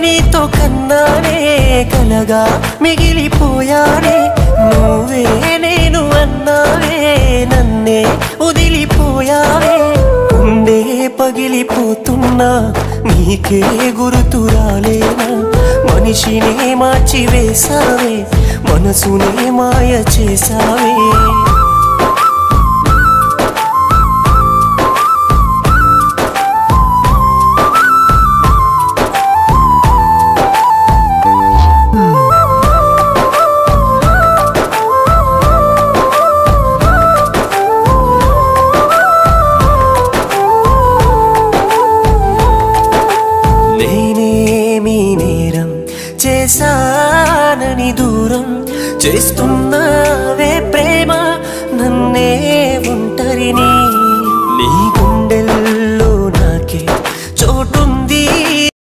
నీతో కన్నానే కలగా మిగిలిపోయానే నువ్వే నేను అన్నావే నన్నే వదిలిపోయావే గుండె పగిలిపోతున్నా నీకే గుర్తు రాలేనా మనిషినే మార్చి వేసావే మనసునే మాయ చేసావే చేసానని దూరం చేస్తున్నావే ప్రేమ